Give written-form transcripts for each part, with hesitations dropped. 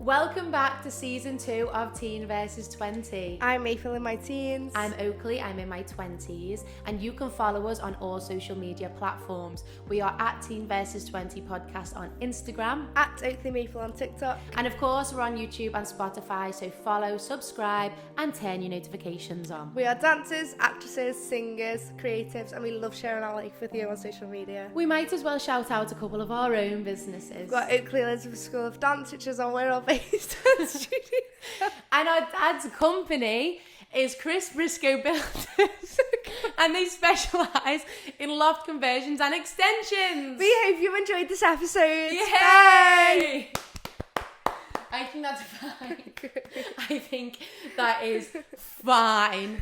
Welcome back to season 2 of Teen vs 20. I'm Maple in my teens. I'm Oakleigh, I'm in my 20s, and you can follow us on all social media platforms. We are at Teen vs 20 podcast on Instagram, at Oakleigh Maple on TikTok, and of course we're on YouTube and Spotify, so follow, subscribe, and turn your notifications on. We are dancers, actresses, singers, creatives, and we love sharing our life with you on social media. We might as well shout out a couple of our own businesses. We've got Oakleigh Elizabeth School of Dance, which is on where our based studio. And our dad's company is Chris Briscoe Builders, and they specialise in loft conversions and extensions. We hope you enjoyed this episode. Yay! I think that's fine. I think that is fine.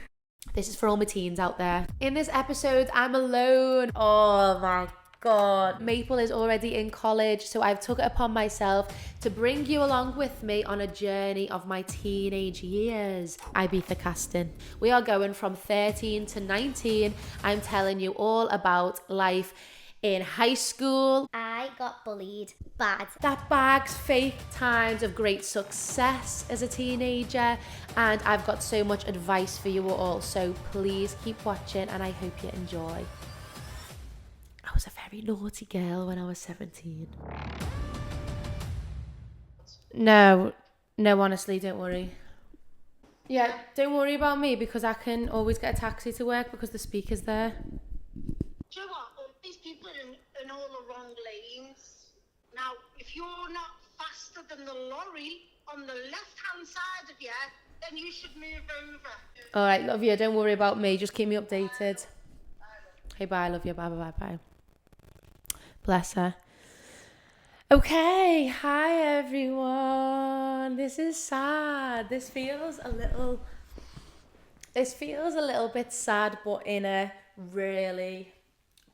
This is for all my teens out there. In this episode, I'm alone. Oh my God. Maple is already in college, so I've took it upon myself to bring you along with me on a journey of my teenage years. Ibiza casting. We are going from 13 to 19. I'm telling you all about life in high school. I got bullied bad. That bag's fake times of great success as a teenager, and I've got so much advice for you all, so please keep watching and I hope you enjoy. I was a very naughty girl when I was 17. No, honestly, don't worry. Yeah, don't worry about me because I can always get a taxi to work because the speaker's there. Do you know what? These people are in all the wrong lanes. Now, if you're not faster than the lorry on the left-hand side of you, then you should move over. All right, love you. Don't worry about me. Just keep me updated. Hey, bye. Love you. Bye. Bless her. Okay. Hi, everyone. This is sad. This feels a little bit sad, but in a really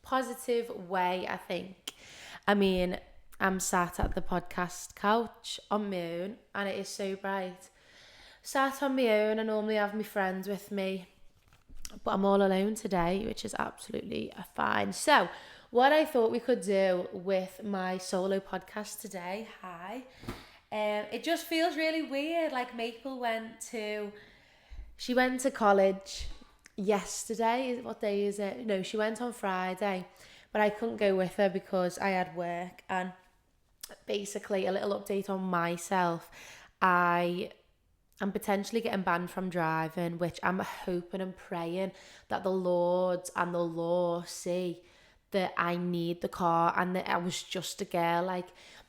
positive way, I think. I mean, I'm sat at the podcast couch on my own and it is so bright. Sat on my own, I normally have my friends with me, but I'm all alone today, which is absolutely fine. So, what I thought we could do with my solo podcast today, it just feels really weird. Like Maple went to college yesterday. What day is it? No, she went on Friday, but I couldn't go with her because I had work. And basically, a little update on myself. I'm potentially getting banned from driving, which I'm hoping and praying that the Lord and the law see that I need the car and that I was just a girl. Like,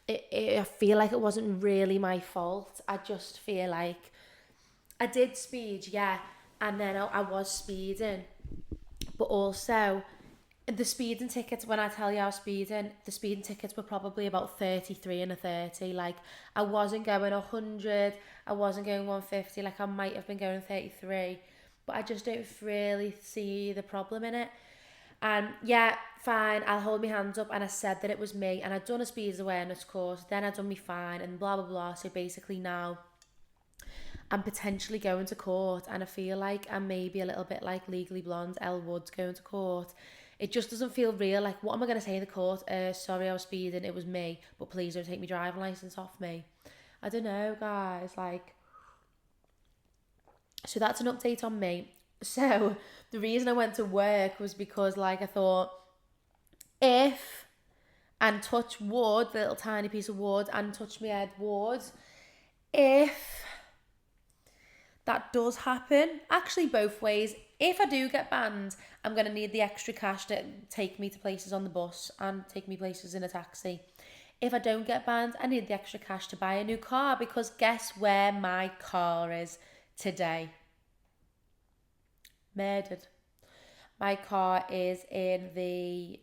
I feel like it wasn't really my fault. I just feel like I did speed, yeah, and then I was speeding. But also, the speeding tickets, when I tell you I was speeding, the speeding tickets were probably about 33 and a 30. Like, I wasn't going 100, I wasn't going 150, like I might have been going 33. But I just don't really see the problem in it. And yeah, fine, I'll hold my hands up, and I said that it was me, and I'd done a speed awareness course, then I'd done me fine, and blah, blah, blah. So basically now I'm potentially going to court, and I feel like I'm maybe a little bit like Legally Blonde, Elle Woods going to court. It just doesn't feel real. Like, what am I going to say in the court? Sorry, I was speeding, it was me, but please don't take my driving licence off me. I don't know, guys, like... So that's an update on me. So the reason I went to work was because, like, I thought, if, and touch wood, the little tiny piece of wood, and touch my head wood, if that does happen, actually both ways, if I do get banned, I'm going to need the extra cash to take me to places on the bus and take me places in a taxi. If I don't get banned, I need the extra cash to buy a new car, because guess where my car is today? Murdered. My car is in the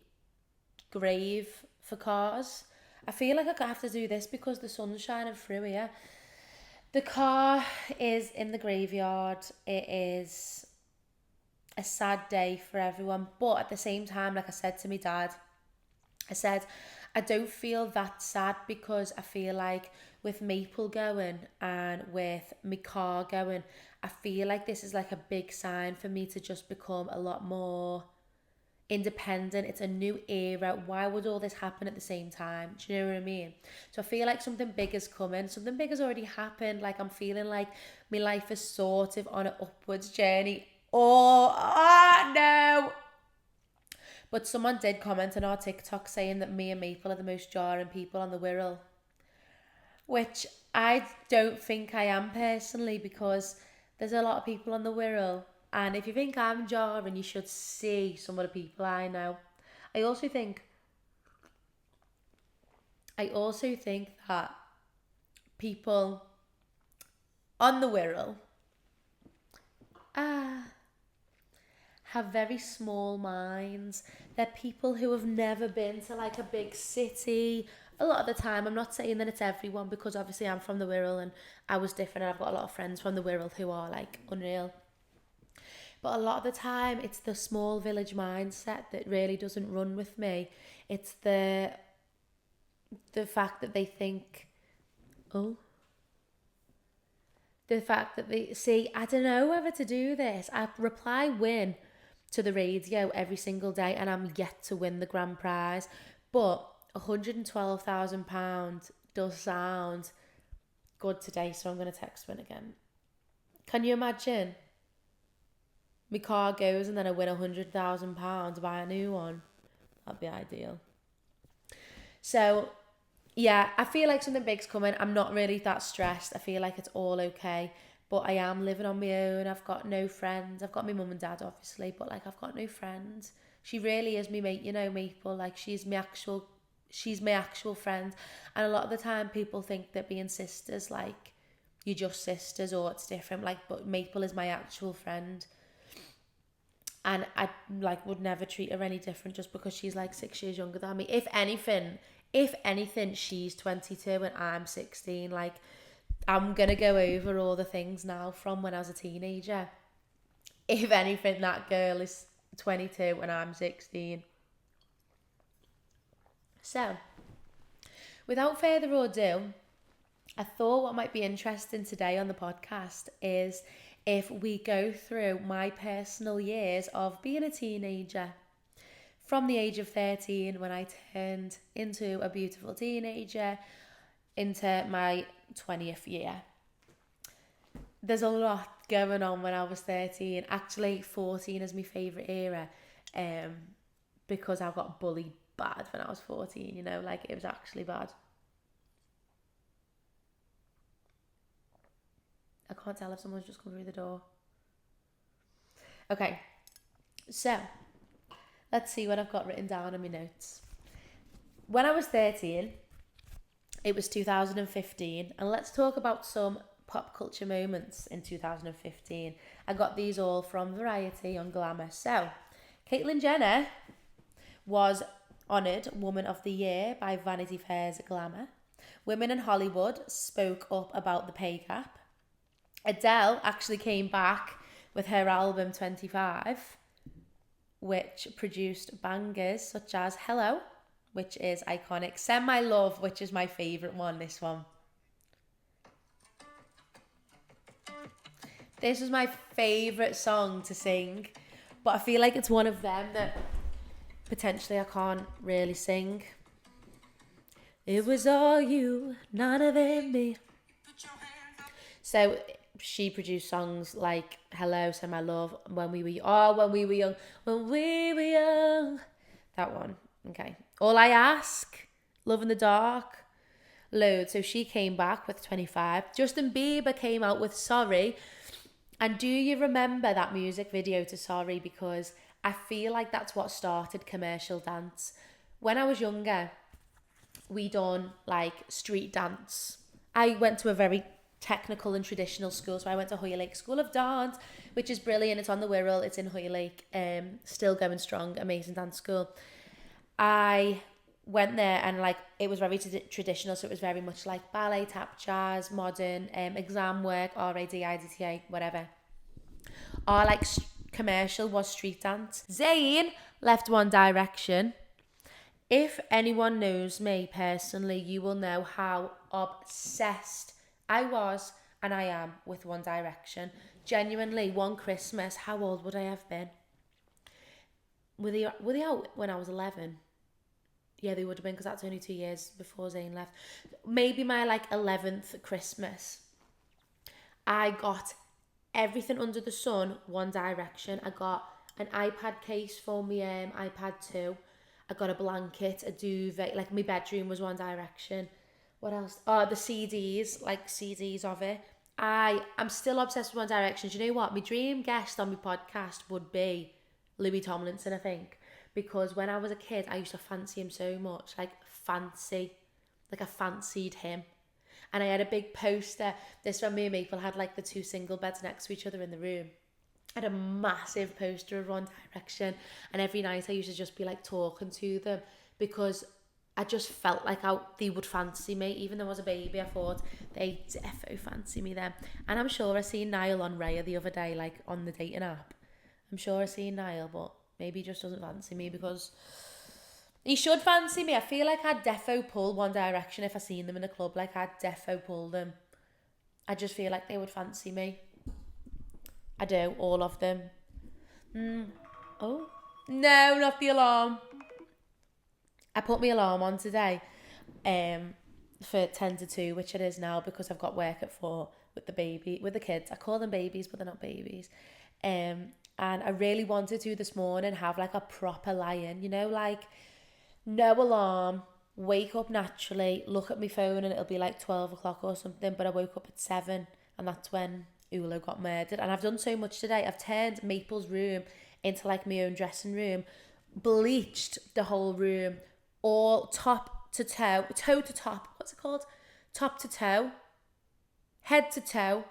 grave for cars. I feel like I have to do this because the sun's shining through here. The car is in the graveyard. It is a sad day for everyone, but at the same time, like I said to my dad, I said, I don't feel that sad because I feel like with Maple going and with my car going, I feel like this is like a big sign for me to just become a lot more independent. It's a new era. Why would all this happen at the same time? Do you know what I mean? So I feel like something big is coming. Something big has already happened. Like I'm feeling like my life is sort of on an upwards journey. No. But someone did comment on our TikTok saying that me and Maple are the most jarring people on the Wirral, which I don't think I am personally, because there's a lot of people on the Wirral, and if you think I'm jarring, you should see some of the people I know. I also think that people on the Wirral have very small minds. They're people who have never been to like a big city. A lot of the time, I'm not saying that it's everyone, because obviously I'm from the Wirral and I was different, and I've got a lot of friends from the Wirral who are like unreal. But a lot of the time, it's the small village mindset that really doesn't run with me. It's the fact that they think, the fact that they see, I don't know whether to do this. I reply win to the radio every single day, and I'm yet to win the grand prize. But £112,000 does sound good today, so I'm going to text Win again. Can you imagine? My car goes and then I win £100,000 to buy a new one. That'd be ideal. So, yeah, I feel like something big's coming. I'm not really that stressed. I feel like it's all okay. But I am living on my own. I've got no friends. I've got my mum and dad, obviously, but like I've got no friends. She really is me mate, you know, Maple. Like she's my actual friend. And a lot of the time people think that being sisters, like you're just sisters or it's different. Like, but Maple is my actual friend. And I like would never treat her any different just because she's like 6 years younger than me. If anything, she's 22 and I'm 16. Like, I'm going to go over all the things now from when I was a teenager. If anything, that girl is 22 and I'm 16. So, without further ado, I thought what might be interesting today on the podcast is if we go through my personal years of being a teenager. From the age of 13, when I turned into a beautiful teenager, into my 20th year. There's a lot going on when I was 13. Actually, 14 is my favourite era, because I got bullied bad when I was 14, you know, like it was actually bad. I can't tell if someone's just come through the door. Okay, so let's see what I've got written down in my notes. When I was 13, it was 2015, and let's talk about some pop culture moments in 2015. I got these all from Variety on Glamour. So, Caitlyn Jenner was honoured Woman of the Year by Vanity Fair's Glamour. Women in Hollywood spoke up about the pay gap. Adele actually came back with her album 25, which produced bangers such as Hello, which is iconic. Send My Love, which is my favourite one, this one. This was my favourite song to sing, but I feel like it's one of them that potentially I can't really sing. It was all you, none of it me. So she produced songs like Hello, Send My Love, When We Were Young, that one. Okay. All I Ask, Love in the Dark, loads. So she came back with 25. Justin Bieber came out with Sorry. And do you remember that music video to Sorry? Because I feel like that's what started commercial dance. When I was younger, we done like street dance. I went to a very technical and traditional school, so I went to Oakleigh School of Dance, which is brilliant. It's on the Wirral, it's in Oakleigh, still going strong, amazing dance school. I went there and like it was very traditional, so it was very much like ballet, tap, jazz, modern, exam work, RADIDTA, whatever. Our like commercial was street dance. Zayn left One Direction. If anyone knows me personally, you will know how obsessed I was and I am with One Direction. Genuinely, one Christmas, how old would I have been? were they out when I was 11? Yeah, they would have been, because that's only 2 years before Zayn left. Maybe my like 11th Christmas, I got everything under the sun, One Direction. I got an iPad case for me iPad 2. I got a blanket, a duvet, like my bedroom was One Direction. What else? Oh, the CDs, like CDs of it. I'm still obsessed with One Direction. Do you know what? My dream guest on my podcast would be Louis Tomlinson, I think. Because when I was a kid, I used to fancy him so much. Like, I fancied him. And I had a big poster. This when me and Maple had like the 2 single beds next to each other in the room. I had a massive poster of One Direction. And every night I used to just be like talking to them, because I just felt like they would fancy me. Even though I was a baby, I thought they defo fancy me then. And I'm sure I seen Niall on Raya the other day, like on the dating app. I'm sure I seen Niall, but maybe he just doesn't fancy me, because he should fancy me. I feel like I'd defo pull One Direction if I seen them in a club. Like, I'd defo pull them. I just feel like they would fancy me. I do, all of them. Oh, no, not the alarm. I put my alarm on today for 10 to 2, which it is now, because I've got work at 4 with the kids. I call them babies, but they're not babies. And I really wanted to this morning have like a proper lie-in, you know, like no alarm, wake up naturally, look at my phone and it'll be like 12 o'clock or something, but I woke up at 7 and that's when Ulo got murdered. And I've done so much today. I've turned Maple's room into like my own dressing room, bleached the whole room, all top to toe, toe to top, what's it called? Top to toe, head to toe,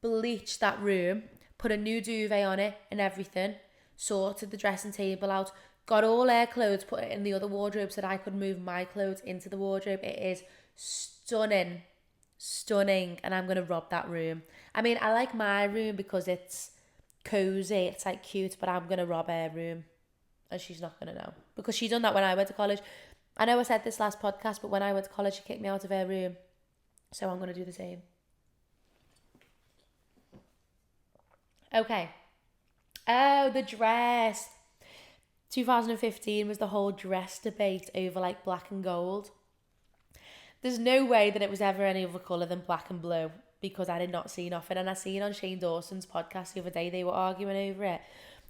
bleached that room, put a new duvet on it and everything, sorted the dressing table out, got all her clothes, put it in the other wardrobe so that I could move my clothes into the wardrobe. It is stunning, and I'm going to rob that room. I mean, I like my room because it's cozy, it's like cute, but I'm going to rob her room and she's not going to know, because she done that when I went to college. I know I said this last podcast, but when I went to college, she kicked me out of her room, so I'm going to do the same. Okay. Oh, the dress. 2015 was the whole dress debate over like black and gold. There's no way that it was ever any other colour than black and blue, because I did not see nothing. And I seen on Shane Dawson's podcast the other day, they were arguing over it.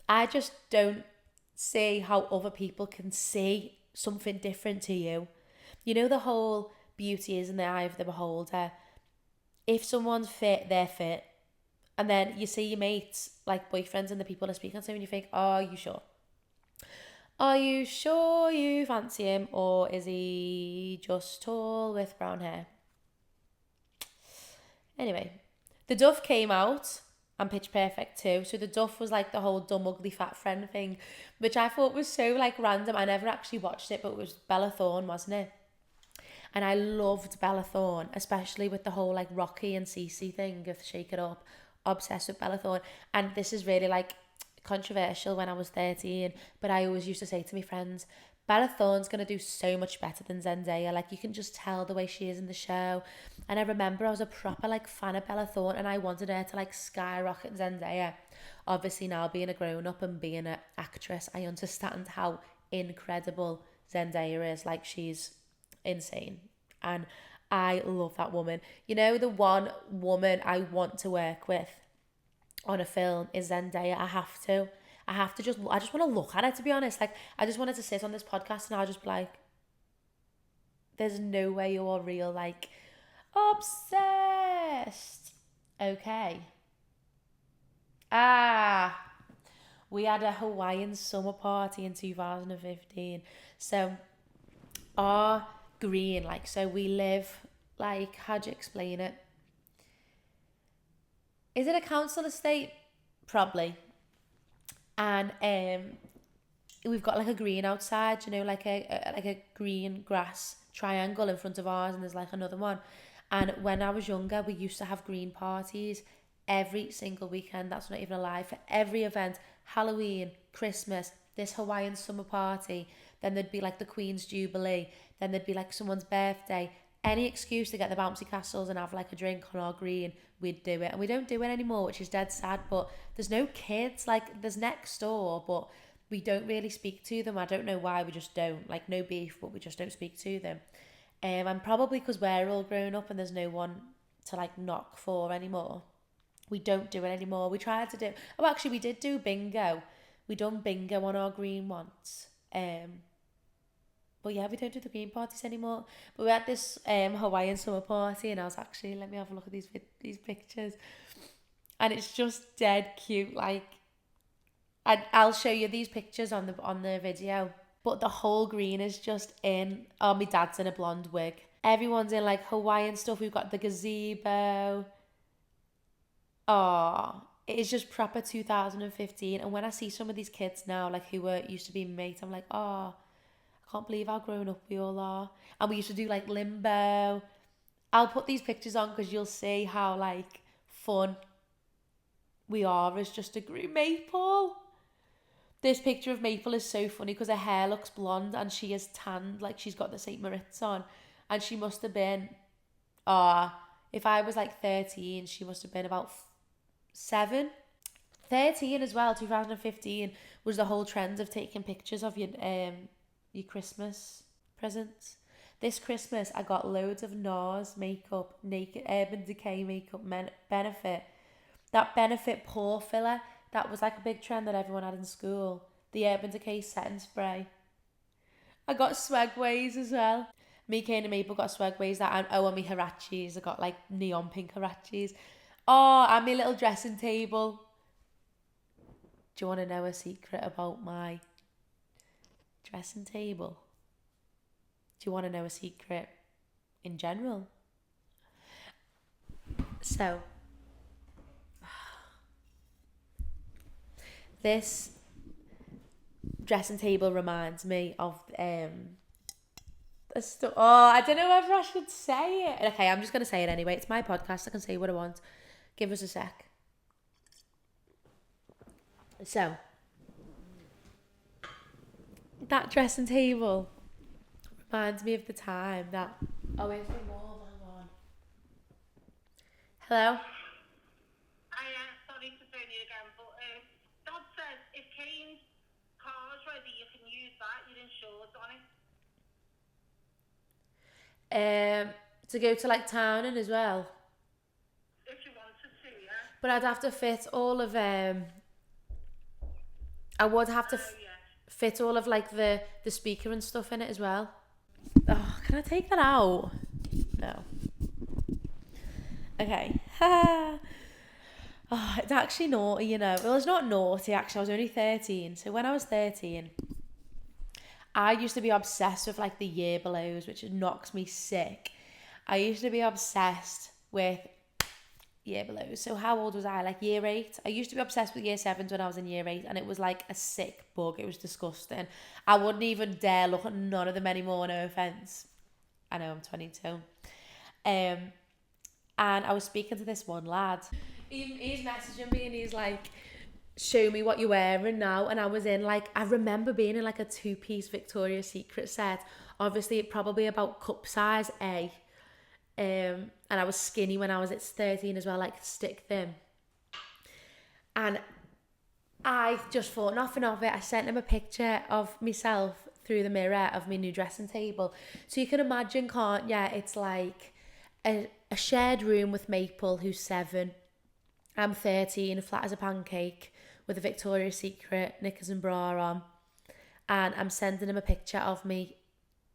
I just don't see how other people can see something different to you. You know, the whole beauty is in the eye of the beholder. If someone's fit, they're fit. And then you see your mates, like boyfriends and the people that speak on, and you think, oh, are you sure? Are you sure you fancy him, or is he just tall with brown hair? Anyway, the Duff came out, and Pitch Perfect too. So the Duff was like the whole dumb, ugly, fat friend thing, which I thought was so like random. I never actually watched it, but it was Bella Thorne, wasn't it? And I loved Bella Thorne, especially with the whole like Rocky and Cece thing of Shake It Up. Obsessed with Bella Thorne. And this is really like controversial when I was 13, but I always used to say to my friends, Bella Thorne's going to do so much better than Zendaya. Like, you can just tell the way she is in the show. And I remember I was a proper like fan of Bella Thorne, and I wanted her to like skyrocket Zendaya. Obviously now being a grown-up and being an actress, I understand how incredible Zendaya is. Like, she's insane, and I love that woman. You know, the one woman I want to work with on a film is Zendaya. I just want to look at it, to be honest. Like, I just wanted to sit on this podcast and I'll just be like, there's no way you're real, like, obsessed. Okay. We had a Hawaiian summer party in 2015. So, our green, like, so we live, like, how do you explain it? Is it a council estate? Probably. And we've got like a green outside, you know, like a green grass triangle in front of ours, and there's like another one. And when I was younger, we used to have green parties every single weekend. That's not even a lie. For every event, Halloween, Christmas, this Hawaiian summer party, then there'd be like the Queen's Jubilee, then there'd be like someone's birthday. Any excuse to get the bouncy castles and have like a drink on our green, we'd do it. And we don't do it anymore, which is dead sad, but there's no kids. Like, there's next door, but we don't really speak to them. I don't know why, we just don't. Like, no beef, but we just don't speak to them. And probably because we're all grown up and there's no one to like knock for anymore. We don't do it anymore. We tried to do, oh actually we did do bingo. We done bingo on our green once. But yeah, we don't do the green parties anymore. But we had this Hawaiian summer party, and I was actually, let me have a look at these pictures. And it's just dead cute. Like, I'll show you these pictures on the video. But the whole green is just in, oh, my dad's in a blonde wig. Everyone's in like Hawaiian stuff. We've got the gazebo. Oh, it is just proper 2015. And when I see some of these kids now, like who used to be mates, I'm like, oh, I can't believe how grown up we all are. And we used to do like limbo. I'll put these pictures on because you'll see how like fun we are as just a group. Maple. This picture of Maple is so funny because her hair looks blonde and she is tanned, like she's got the St. Moritz on. And she must have been, if I was like 13, she must have been about 7. 13 as well, 2015 was the whole trend of taking pictures of your Christmas presents. This Christmas, I got loads of NARS makeup, Naked Urban Decay makeup, Benefit. That Benefit pore filler, that was like a big trend that everyone had in school. The Urban Decay setting spray. I got Swagways as well. Me, Kane and Maple got Swagways that, and me Hirachis. I got like neon pink Hirachis. Oh, and my little dressing table. Do you want to know a secret about my dressing table? Do you want to know a secret in general? So, this dressing table reminds me of I don't know whether I should say it. Okay, I'm just going to say it anyway. It's my podcast. I can say what I want. Give us a sec. So, that dressing table reminds me of the time that... Oh, where's my mom? Hang on. Hello? Sorry to phone you again, but Dad says if Kane's car's ready, you can use that. You're insured on it. To go to like town and as well. If you wanted to, yeah. But I'd have to fit all of I would have to fit all of like the speaker and stuff in it as well. Oh, can I take that out? No. Okay. Oh, it's actually naughty, you know. Well, it's not naughty actually. I was only 13. So when I was 13, I used to be obsessed with like the year belows, which knocks me sick. I used to be obsessed with year belows. So how old was I? Like year 8. I used to be obsessed with year 7s when I was in year 8, and it was like a sick bug. It was disgusting. I wouldn't even dare look at none of them anymore, no offense. I know I'm 22. And I was speaking to this one lad. He's messaging me and he's like, show me what you're wearing now. And I was in like, I remember being in like a 2-piece Victoria's Secret set. Obviously probably about cup size A. And I was skinny when I was at 13 as well, like stick thin. And I just thought nothing of it. I sent him a picture of myself through the mirror of my new dressing table. So you can imagine, can't you? It's like a shared room with Maple, who's 7. I'm 13, flat as a pancake, with a Victoria's Secret knickers and bra on. And I'm sending him a picture of me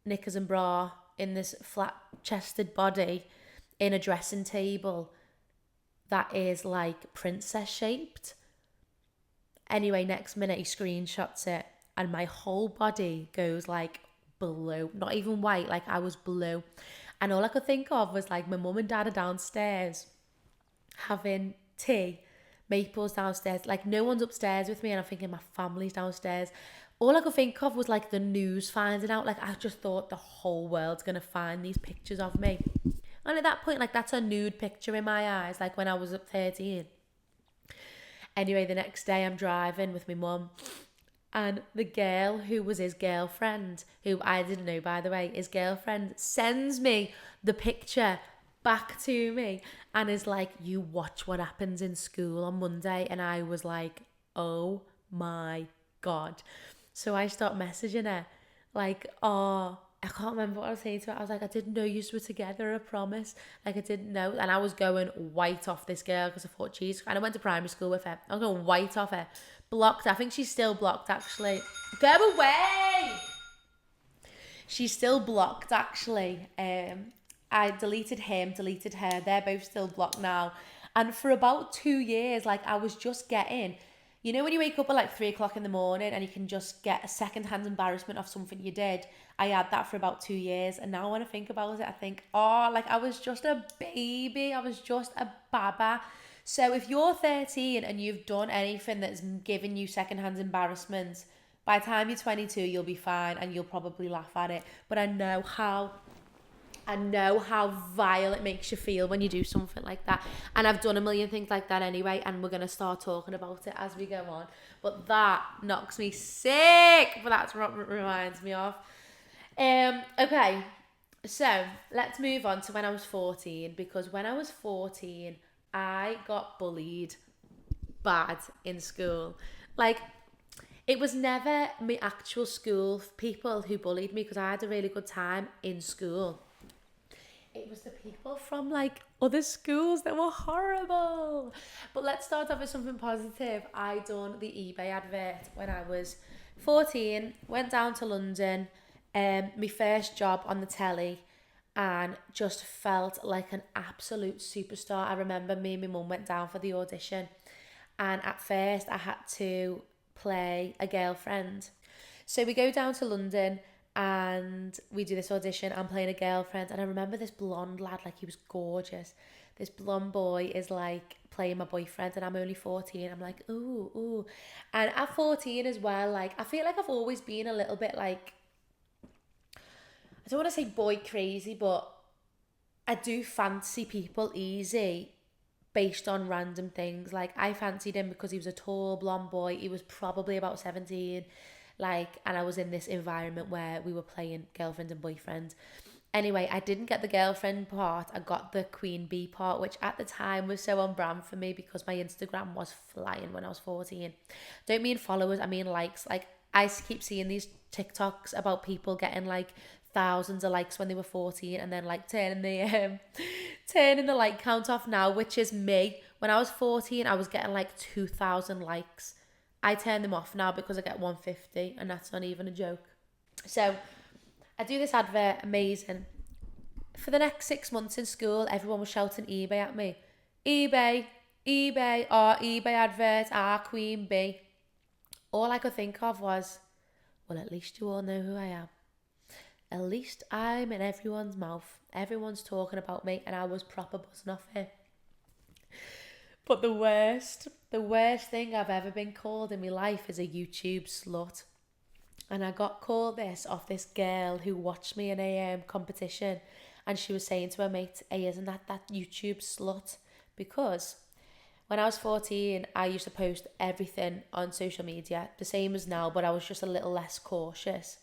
knickers and bra in this flat-chested body in a dressing table that is like princess-shaped. Anyway, next minute he screenshots it and my whole body goes like blue. Not even white, like I was blue. And all I could think of was like my mum and dad are downstairs having tea. Maple's downstairs. Like no one's upstairs with me and I'm thinking my family's downstairs. All I could think of was like the news finding out. Like I just thought the whole world's going to find these pictures of me. And at that point, like that's a nude picture in my eyes, like when I was at 13. Anyway, the next day I'm driving with my mum and the girl who was his girlfriend, who I didn't know by the way, his girlfriend sends me the picture back to me and is like, you watch what happens in school on Monday. And I was like, oh my God. So I start messaging her like, oh, I can't remember what I was saying to her. I was like, I didn't know you were together, I promise. Like, I didn't know. And I was going white off this girl because I thought, geez. And I went to primary school with her. I was going white off her. Blocked her. I think she's still blocked, actually. Go away! She's still blocked, actually. I deleted him, deleted her. They're both still blocked now. And for about 2 years, like, I was just getting... You know when you wake up at like 3 o'clock in the morning and you can just get a second-hand embarrassment of something you did? I had that for about 2 years, and now when I think about it, I think, oh, like I was just a baby. I was just a baba. So if you're 13 and you've done anything that's given you second-hand embarrassment, by the time you're 22, you'll be fine and you'll probably laugh at it. But I know how vile it makes you feel when you do something like that. And I've done a million things like that anyway, and we're going to start talking about it as we go on. But that knocks me sick. But that's what it reminds me of. Okay, so let's move on to when I was 14, because when I was 14, I got bullied bad in school. Like, it was never my actual school people who bullied me, because I had a really good time in school. It was the people from like other schools that were horrible. But let's start off with something positive. I done the eBay advert when I was 14, went down to London, my first job on the telly, and just felt like an absolute superstar. I remember me and my mum went down for the audition, and at first I had to play a girlfriend. So we go down to London and we do this audition. I'm playing a girlfriend, and I remember this blonde lad, like he was gorgeous. This blonde boy is like playing my boyfriend, and I'm only 14. I'm like, ooh. And at 14 as well, like I feel like I've always been a little bit like, I don't want to say boy crazy, but I do fancy people easy based on random things. Like I fancied him because he was a tall blonde boy. He was probably about 17. Like, and I was in this environment where we were playing girlfriend and boyfriend. Anyway, I didn't get the girlfriend part. I got the queen bee part, which at the time was so on brand for me because my Instagram was flying when I was 14. Don't mean followers, I mean likes. Like, I keep seeing these TikToks about people getting like thousands of likes when they were 14, and then like turning the like count off now, which is me. When I was 14, I was getting like 2,000 likes. I turn them off now because I get 150, and that's not even a joke. So I do this advert, amazing. For the next 6 months in school, everyone was shouting eBay at me. eBay, our eBay advert, our queen bee. All I could think of was, well, at least you all know who I am. At least I'm in everyone's mouth. Everyone's talking about me, and I was proper buzzing off it. But the worst thing I've ever been called in my life is a YouTube slut. And I got called this off this girl who watched me in a competition, and she was saying to her mate, hey, isn't that YouTube slut? Because when I was 14, I used to post everything on social media, the same as now, but I was just a little less cautious.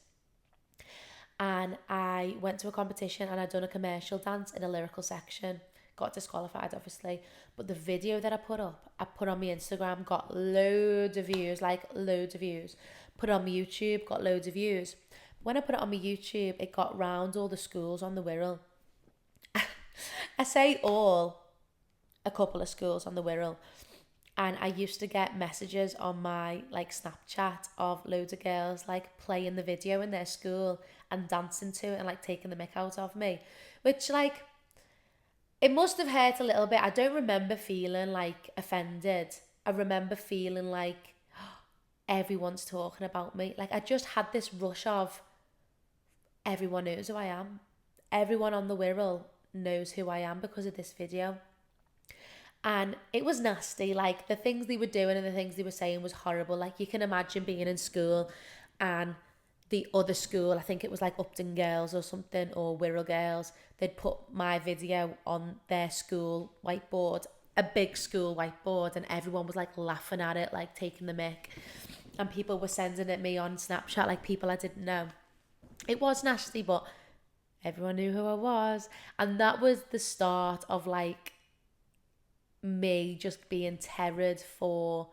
And I went to a competition and I'd done a commercial dance in a lyrical section. Got disqualified, obviously. But the video that I put on my Instagram, got loads of views. Put it on my YouTube, got loads of views. When I put it on my YouTube, it got round all the schools on the Wirral. I say all, a couple of schools on the Wirral. And I used to get messages on my like Snapchat of loads of girls like playing the video in their school and dancing to it and like taking the mick out of me. Which like, it must have hurt a little bit. I don't remember feeling like offended. I remember feeling like everyone's talking about me. Like I just had this rush of, everyone knows who I am. Everyone on the Wirral knows who I am because of this video. And it was nasty. Like the things they were doing and the things they were saying was horrible. Like you can imagine being in school and the other school, I think it was like Upton Girls or something, or Wirral Girls, they'd put my video on their school whiteboard, a big school whiteboard, and everyone was like laughing at it, like taking the mick. And people were sending it me on Snapchat, like people I didn't know. It was nasty, but everyone knew who I was. And that was the start of like me just being terrored for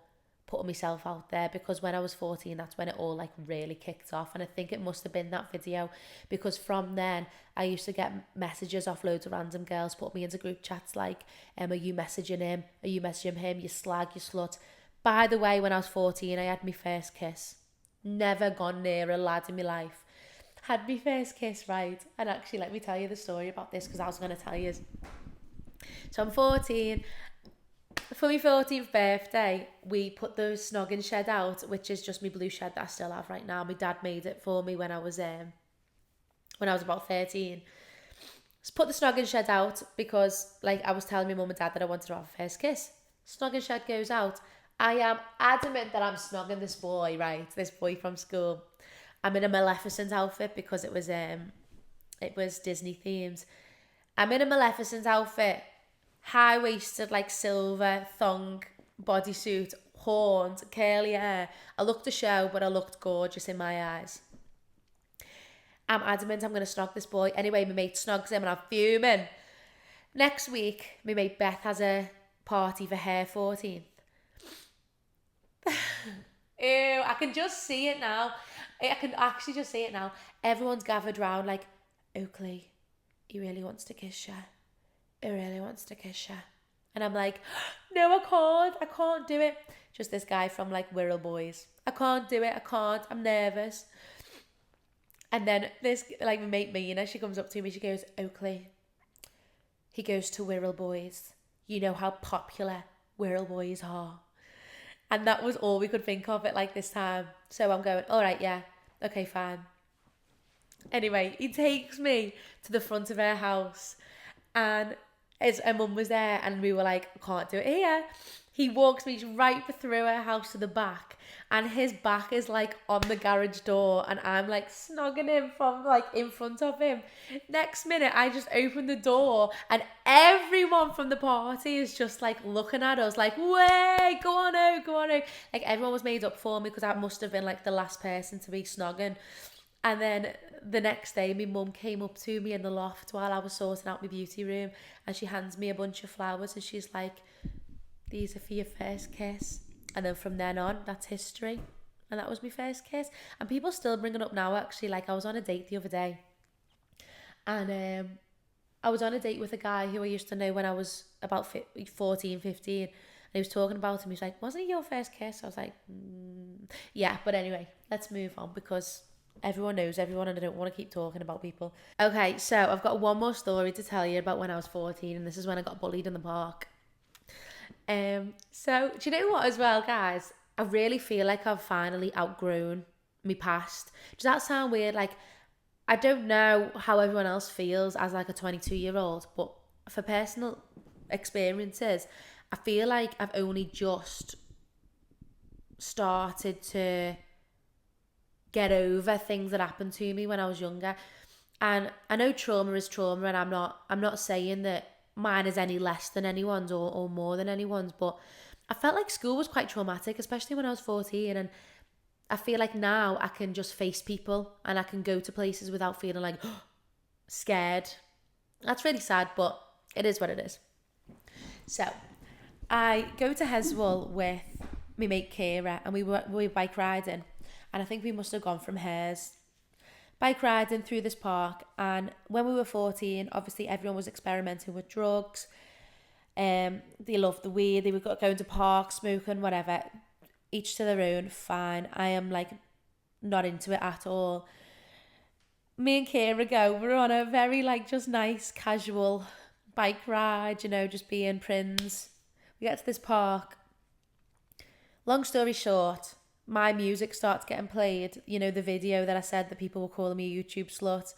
putting myself out there, because when I was 14, that's when it all like really kicked off. And I think it must have been that video, because from then I used to get messages off loads of random girls, put me into group chats like, are you messaging him? Are you messaging him? You slag, you slut. By the way, when I was 14, I had my first kiss. Never gone near a lad in my life. Had my first kiss, right? And actually, let me tell you the story about this, because I was going to tell you. So I'm 14. For my 14th birthday, we put the snogging shed out, which is just my blue shed that I still have right now. My dad made it for me when I was about 13. So put the snogging shed out because, like, I was telling my mum and dad that I wanted to have a first kiss. Snogging shed goes out. I am adamant that I'm snogging this boy, right? This boy from school. I'm in a Maleficent outfit because it was Disney themed. I'm in a Maleficent outfit. High-waisted, like silver thong bodysuit, horns, curly hair. I looked a show, but I looked gorgeous in my eyes. I'm adamant I'm going to snog this boy. Anyway, my mate snogs him and I'm fuming. Next week, my mate Beth has a party for her 14th. Ew, I can just see it now. I can actually just see it now. Everyone's gathered round like, Oakleigh, he really wants to kiss you. He really wants to kiss you. And I'm like, no, I can't do it. Just this guy from like Wirral Boys. I can't do it, I'm nervous. And then this, like, my mate Mina, she comes up to me, she goes, Oakleigh, he goes to Wirral Boys. You know how popular Wirral Boys are. And that was all we could think of at like this time. So I'm going, all right, yeah, okay, fine. Anyway, he takes me to the front of her house, and her mum was there, and we were like, I can't do it here. He walks me right through her house to the back, and his back is like on the garage door, and I'm like snogging him from like in front of him. Next minute, I just open the door, and everyone from the party is just like looking at us like, way, go on out, go on out. Like everyone was made up for me because I must have been like the last person to be snogging. And then the next day, my mum came up to me in the loft while I was sorting out my beauty room, and she hands me a bunch of flowers, and she's like, these are for your first kiss. And then from then on, that's history. And that was my first kiss. And people still bring it up now, actually. Like, I was on a date the other day, and I was on a date with a guy who I used to know when I was about 14, 15. And he was talking about him. He's like, wasn't it your first kiss? I was like, yeah. But anyway, let's move on because everyone knows everyone and I don't want to keep talking about people. Okay, so I've got one more story to tell you about when I was 14, and this is when I got bullied in the park. So do you know what as well, guys? I really feel like I've finally outgrown my past. Does that sound weird? Like, I don't know how everyone else feels as like a 22-year-old, but for personal experiences, I feel like I've only just started to get over things that happened to me when I was younger. And I know trauma is trauma, and I'm not saying that mine is any less than anyone's or more than anyone's, but I felt like school was quite traumatic, especially when I was 14, and I feel like now I can just face people and I can go to places without feeling like scared. That's really sad, but it is what it is. So I go to Heswell with my mate Kira, and we were bike riding, and I think we must have gone from Hares bike riding through this park. And when we were 14, obviously everyone was experimenting with drugs. They loved the weed, they were going to parks, smoking, whatever. Each to their own, fine. I am like not into it at all. Me and Kira we're on a very like just nice casual bike ride, you know, just being prins. We get to this park. Long story short, my music starts getting played. You know, the video that I said that people were calling me a YouTube slut.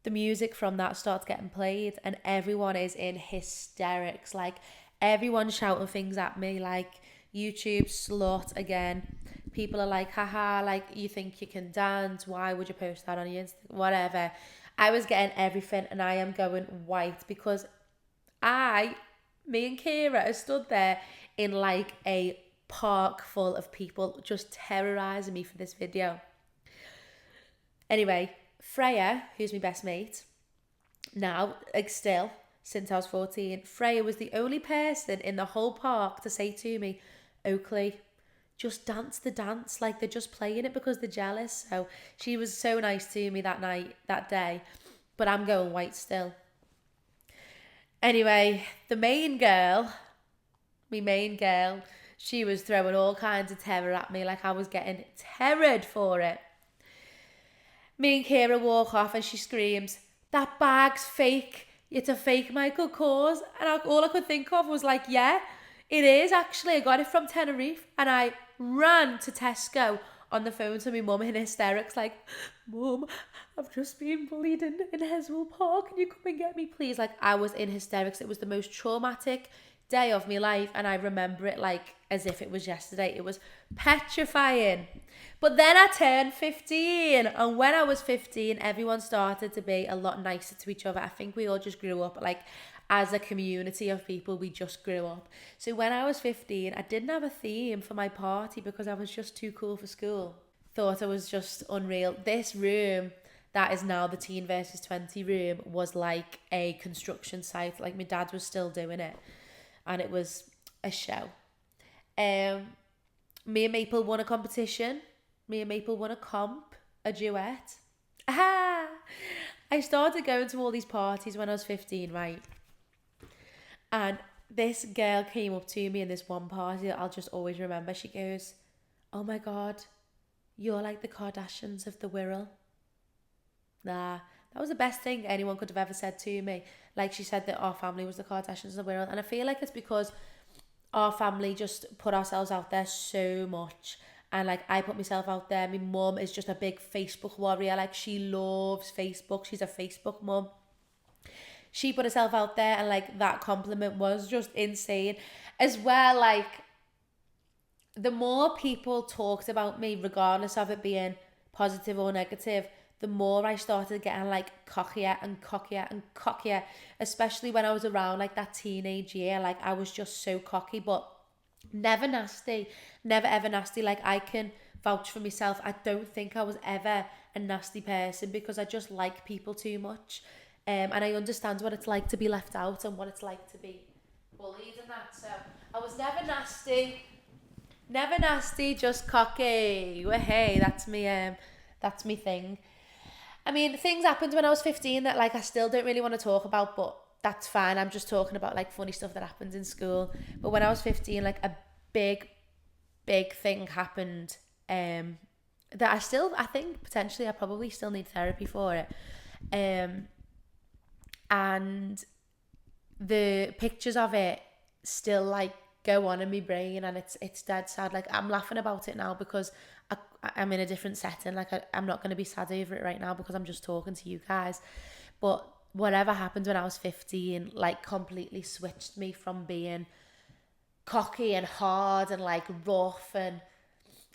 The music from that starts getting played, and everyone is in hysterics. Like, everyone's shouting things at me like, YouTube slut again. People are like, haha, like, you think you can dance? Why would you post that on your Instagram? Whatever. I was getting everything, and I am going white because me and Kira are stood there in like a park full of people just terrorising me for this video. Anyway, Freya, who's my best mate, now, like still, since I was 14, Freya was the only person in the whole park to say to me, Oakleigh, just dance the dance. Like, they're just playing it because they're jealous. So she was so nice to me that day. But I'm going white still. Anyway, my main girl, she was throwing all kinds of terror at me. Like, I was getting terrored for it. Me and Kira walk off and she screams, "That bag's fake. It's a fake Michael Kors." And all I could think of was like, yeah, it is actually. I got it from Tenerife. And I ran to Tesco on the phone to my mum in hysterics, like, "Mum, I've just been bullied in Heswell Park. Can you come and get me, please?" Like, I was in hysterics. It was the most traumatic day of my life, and I remember it like as if it was yesterday. It was petrifying. But then I turned 15, and when I was 15, everyone started to be a lot nicer to each other. I think we all just grew up, like, as a community of people, we just grew up. So when I was 15, I didn't have a theme for my party because I was just too cool for school. Thought I was just unreal. This room that is now the Teen versus 20 room was like a construction site. Like, my dad was still doing it, and it was a show. Me and Maple won a competition. Me and Maple won a comp, a duet. I started going to all these parties when I was 15, right? And this girl came up to me in this one party that I'll just always remember. She goes, "Oh my God, you're like the Kardashians of the Wirral." Nah, that was the best thing anyone could have ever said to me. Like, she said that our family was the Kardashians of the Wirral. And I feel like it's because our family just put ourselves out there so much. And like, I put myself out there. My mum is just a big Facebook warrior. Like, she loves Facebook. She's a Facebook mum. She put herself out there, and like, that compliment was just insane. As well, like, the more people talked about me, regardless of it being positive or negative, the more I started getting like cockier and cockier and cockier, especially when I was around like that teenage year. Like, I was just so cocky, but never nasty, never ever nasty. Like, I can vouch for myself. I don't think I was ever a nasty person because I just like people too much. And I understand what it's like to be left out and what it's like to be bullied and that. So I was never nasty, just cocky. Well, hey, that's me thing. I mean, things happened when I was 15 that like I still don't really want to talk about, but that's fine. I'm just talking about like funny stuff that happens in school. But when I was 15, like a big thing happened that I think potentially I probably still need therapy for it. And the pictures of it still like go on in my brain, and it's dead sad. Like, I'm laughing about it now because I'm in a different setting. Like, I'm not going to be sad over it right now because I'm just talking to you guys. But whatever happened when I was 15 like completely switched me from being cocky and hard and like rough and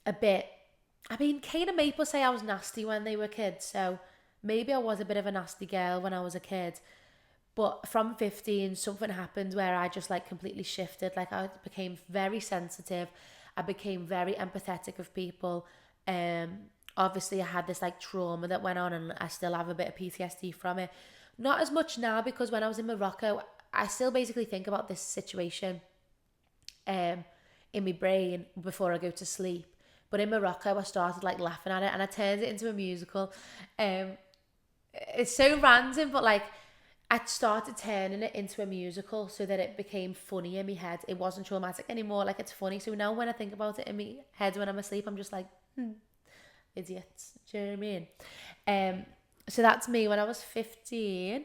a bit, I mean, Kane and Maple say I was nasty when they were kids, so maybe I was a bit of a nasty girl when I was a kid. But from 15, something happened where I just like completely shifted. Like, I became very sensitive. I became very empathetic of people. Obviously I had this like trauma that went on, and I still have a bit of PTSD from it. Not as much now, because when I was in Morocco, I still basically think about this situation in my brain before I go to sleep. But in Morocco, I started like laughing at it, and I turned it into a musical. It's so random, but like, I started turning it into a musical so that it became funny in my head. It wasn't traumatic anymore. Like, it's funny. So now when I think about it in my head when I'm asleep, I'm just like, idiots. Do you know what I mean? So that's me when I was 15.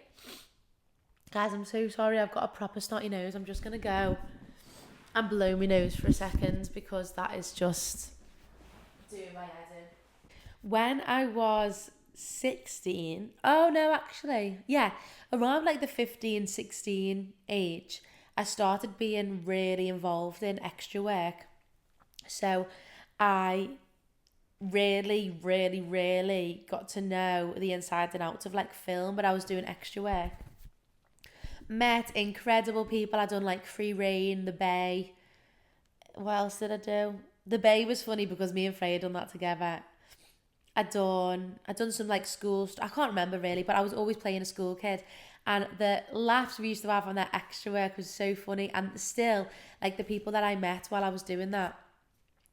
Guys, I'm so sorry. I've got a proper snotty nose. I'm just going to go and blow my nose for a second because that is just doing my head in. When I was 16, around like the 15, 16 age, I started being really involved in extra work. So I really got to know the inside and outs of like film, but I was doing extra work. Met incredible people. I done like Free Reign, The Bay. What else did I do? The Bay was funny because me and Freya done that together. I done some like school I can't remember really, but I was always playing a school kid, and the laughs we used to have on that extra work was so funny. And still, like, the people that I met while I was doing that,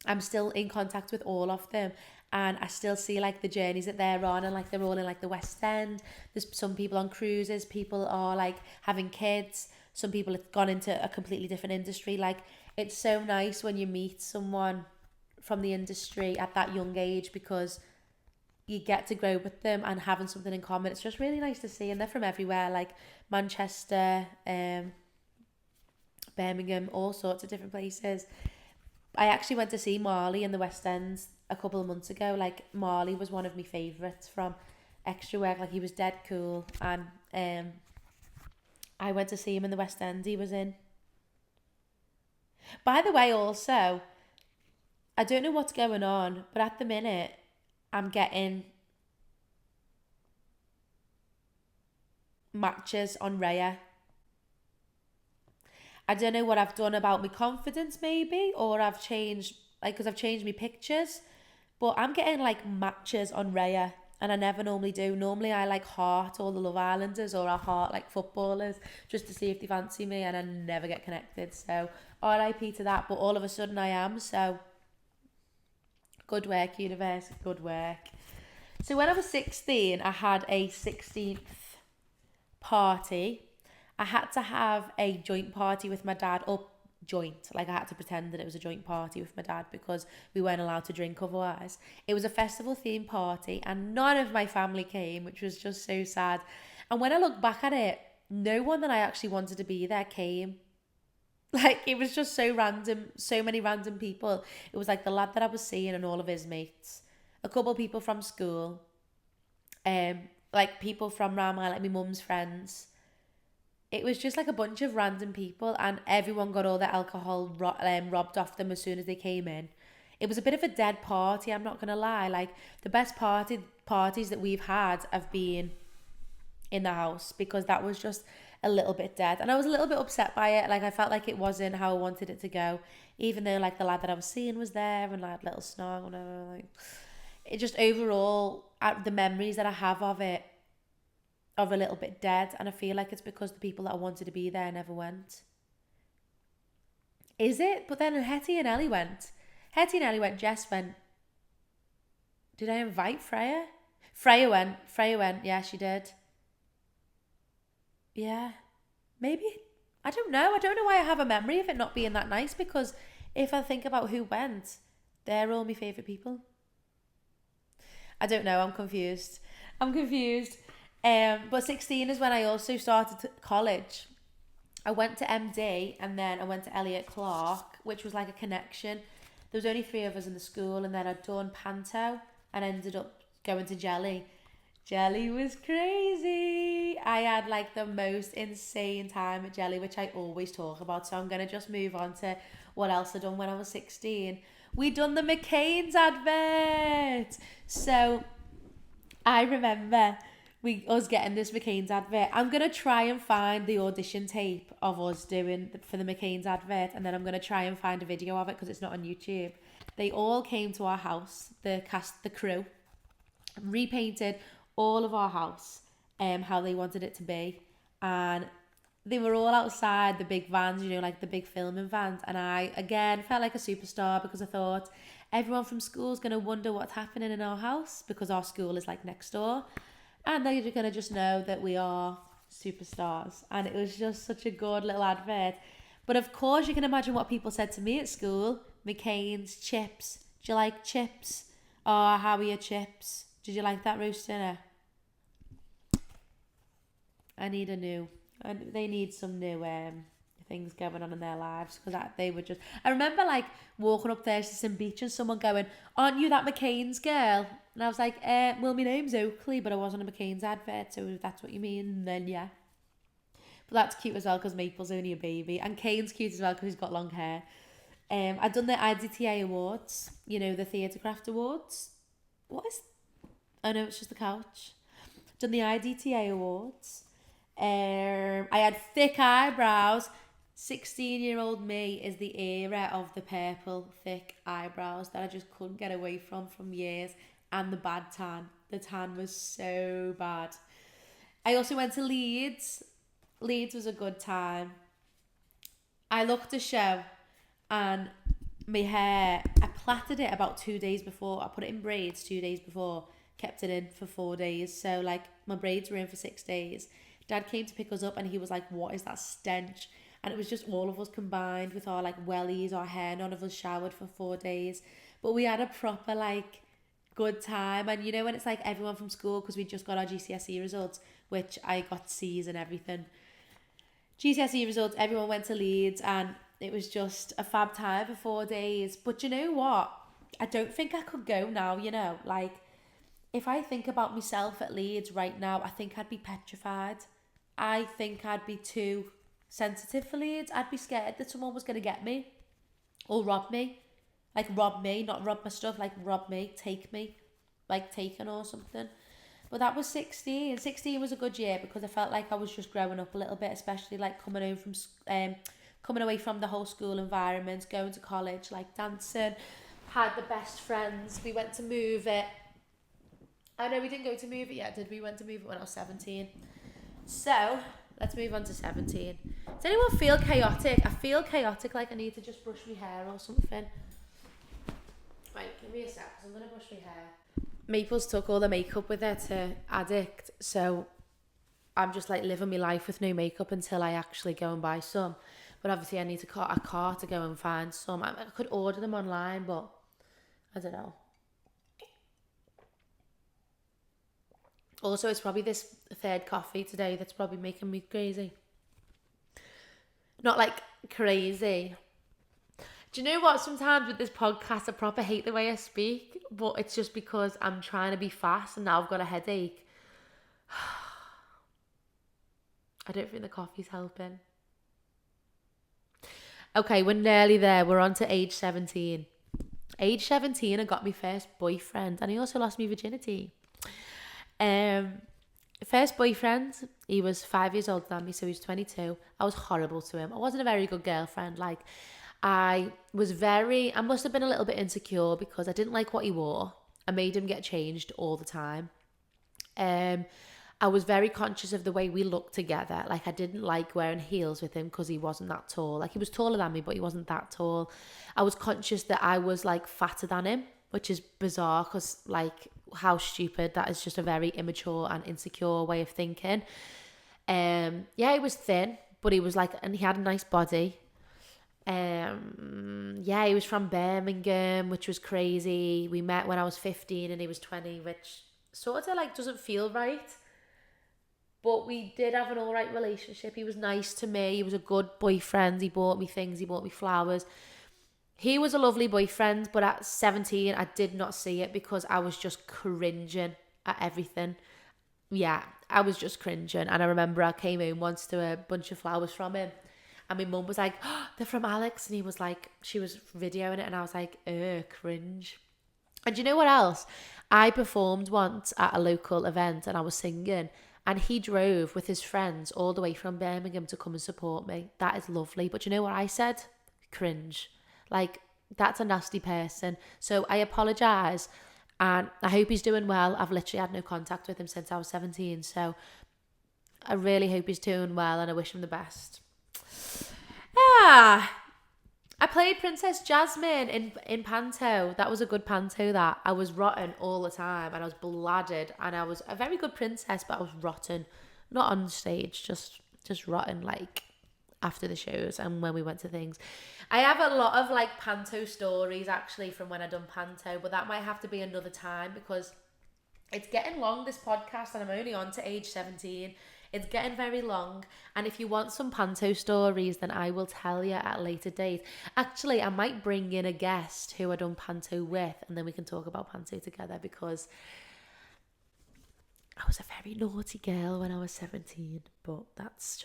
I'm still in contact with all of them, and I still see like the journeys that they're on, and like they're all in like the West End. There's some people on cruises, people are like having kids, some people have gone into a completely different industry. Like, it's so nice when you meet someone from the industry at that young age, because you get to grow with them and having something in common. It's just really nice to see, and they're from everywhere, like Manchester, Birmingham, all sorts of different places. I actually went to see Marley in the West End a couple of months ago. Like, Marley was one of my favourites from Extra Work. Like, he was dead cool, and I went to see him in the West End he was in. By the way, also, I don't know what's going on, but at the minute I'm getting matches on Raya. I don't know what I've done about my confidence, maybe, or I've changed, like, because I've changed my pictures, but I'm getting like matches on Raya, and I never normally do. Normally I like heart all the Love Islanders, or I heart like footballers just to see if they fancy me, and I never get connected. So RIP to that, but all of a sudden I am. So good work, universe, good work. So when I was 16, I had a 16th party. I had to have a joint party with my dad, or joint, like I had to pretend that it was a joint party with my dad because we weren't allowed to drink otherwise. It was a festival themed party, and none of my family came, which was just so sad. And when I look back at it, no one that I actually wanted to be there came. Like, it was just so random, so many random people. It was like the lad that I was seeing and all of his mates, a couple of people from school, like people from around my mum's friends. It was just like a bunch of random people, and everyone got all their alcohol robbed off them as soon as they came in. It was a bit of a dead party, I'm not going to lie. Like, the best parties that we've had have been in the house, because that was just a little bit dead. And I was a little bit upset by it. Like, I felt like it wasn't how I wanted it to go, even though like the lad that I was seeing was there, and like little snog, whatever. Like, it just overall, the memories that I have of it are a little bit dead, and I feel like it's because the people that I wanted to be there never went. Is it? But then Hetty and Ellie went. Jess went. Did I invite Freya? Freya went. Yeah, she did. Yeah. Maybe. I don't know why I have a memory of it not being that nice, because if I think about who went, they're all my favourite people. I don't know, I'm confused. But 16 is when I also started college. I went to MD, and then I went to Elliot Clark, which was like a connection. There was only 3 of us in the school, and then I'd done Panto and ended up going to Jelly. Jelly was crazy. I had like the most insane time at Jelly, which I always talk about. So I'm going to just move on to what else I done when I was 16. We done the McCain's advert. So I remember us getting this McCain's advert. I'm going to try and find the audition tape of us doing for the McCain's advert, and then I'm going to try and find a video of it because it's not on YouTube. They all came to our house, the crew, repainted all of our house how they wanted it to be, and they were all outside the big vans, like the big filming vans, and I again felt like a superstar because I thought everyone from school is going to wonder what's happening in our house, because our school is like next door, and they're going to just know that we are superstars. And it was just such a good little advert. But of course you can imagine what people said to me at school. McCain's, chips, do you like chips? Oh, how are your chips? Did you like that roast dinner? They need some new things going on in their lives, because they were just, I remember like walking up Thurston Beach and someone going, aren't you that McCain's girl? And I was like, well, my name's Oakleigh, but I was on a McCain's advert, so if that's what you mean, and then yeah. But that's cute as well, because Maple's only a baby, and Kane's cute as well because he's got long hair. I've done the IDTA awards, the Theatre Craft Awards. Oh no, it's just the couch. Done the IDTA awards. I had thick eyebrows. 16-year-old me is the era of the purple thick eyebrows that I just couldn't get away from years, and the bad tan. The tan was so bad. I also went to Leeds. Leeds was a good time. I looked a show, and my hair, I plaited it about 2 days before. I put it in braids 2 days before, kept it in for 4 days. So like my braids were in for 6 days. Dad came to pick us up and he was like, what is that stench? And it was just all of us combined with our like wellies, our hair. None of us showered for 4 days. But we had a proper like good time. And you know when it's like everyone from school, because we just got our GCSE results, which I got C's and everything. GCSE results, everyone went to Leeds and it was just a fab time for 4 days. But you know what? I don't think I could go now, you know. Like, if I think about myself at Leeds right now, I think I'd be petrified. I think I'd be too sensitive for Leeds. I'd be scared that someone was going to get me or rob me. Like, rob me, not rob my stuff, like rob me, take me, like taken or something. But that was 16. 16 was a good year because I felt like I was just growing up a little bit, especially like coming home from coming away from the whole school environment, going to college, like dancing, had the best friends. We went to move it. I know we didn't go to move it yet, did we? We went to move it when I was 17. So, let's move on to 17. Does anyone feel chaotic? I feel chaotic, like I need to just brush my hair or something. Right, give me a sec, because I'm going to brush my hair. Maples took all the makeup with her to Addict, so I'm just like living my life with no makeup until I actually go and buy some. But obviously I need a car to go and find some. I could order them online, but I don't know. Also, it's probably this third coffee today that's probably making me crazy. Not like crazy. Do you know what? Sometimes with this podcast, I proper hate the way I speak, but it's just because I'm trying to be fast and now I've got a headache. I don't think the coffee's helping. Okay, we're nearly there. We're on to age 17. Age 17, I got my first boyfriend and I also lost my virginity. First boyfriend, he was 5 years older than me, so he was 22. I was horrible to him. I wasn't a very good girlfriend. Like, I must have been a little bit insecure because I didn't like what he wore. I made him get changed all the time. I was very conscious of the way we looked together. Like, I didn't like wearing heels with him because he wasn't that tall. Like, he was taller than me, but he wasn't that tall. I was conscious that I was, like, fatter than him, which is bizarre because, like, how stupid. That is just a very immature and insecure way of thinking. Yeah, he was thin, but he was, like, and he had a nice body. Yeah, he was from Birmingham, which was crazy. We met when I was 15 and he was 20, which sort of, like, doesn't feel right. But we did have an all right relationship. He was nice to me. He was a good boyfriend. He bought me things. He bought me flowers. He was a lovely boyfriend, but at 17, I did not see it because I was just cringing at everything. Yeah, I was just cringing. And I remember I came home once to a bunch of flowers from him. And my mum was like, oh, they're from Alex. And he was like, she was videoing it. And I was like, cringe. And you know what else? I performed once at a local event and I was singing. And he drove with his friends all the way from Birmingham to come and support me. That is lovely. But you know what I said? Cringe. Like, that's a nasty person. So I apologise. And I hope he's doing well. I've literally had no contact with him since I was 17. So I really hope he's doing well and I wish him the best. Yeah. I played Princess Jasmine in Panto. That was a good Panto, that. I was rotten all the time and I was bladdered and I was a very good princess, but I was rotten. Not on stage, just rotten, like, after the shows and when we went to things. I have a lot of, like, Panto stories, actually, from when I done Panto, but that might have to be another time because it's getting long, this podcast, and I'm only on to age 17. It's getting very long, and if you want some Panto stories, then I will tell you at a later date. Actually, I might bring in a guest who I done Panto with, and then we can talk about Panto together, because I was a very naughty girl when I was 17, but that's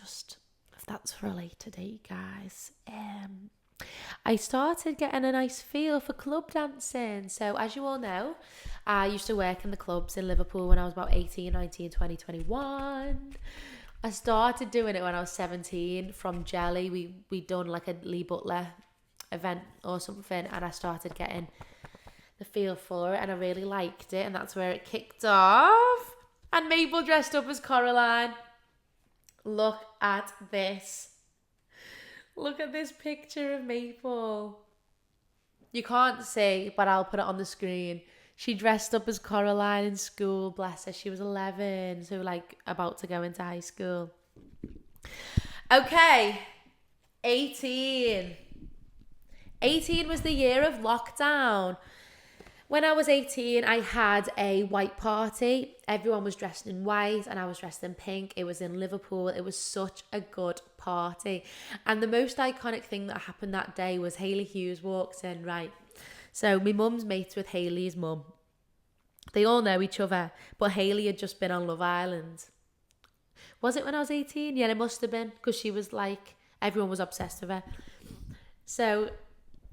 for a later date, guys. I started getting a nice feel for club dancing. So as you all know, I used to work in the clubs in Liverpool when I was about 18, 19, 20, 21. I started doing it when I was 17 from Jelly. We done like a Lee Butler event or something, and I started getting the feel for it and I really liked it, and that's where it kicked off. And Mabel dressed up as Coraline. Look at this. Look at this picture of Maple. You can't see, but I'll put it on the screen. She dressed up as Coraline in school, bless her. She was 11, so like about to go into high school. Okay, 18. 18 was the year of lockdown. When I was 18, I had a white party. Everyone was dressed in white and I was dressed in pink. It was in Liverpool. It was such a good party. And the most iconic thing that happened that day was Hayley Hughes walks in, right? So my mum's mates with Hayley's mum. They all know each other, but Hayley had just been on Love Island. Was it when I was 18? Yeah, it must have been, because she was like, everyone was obsessed with her. So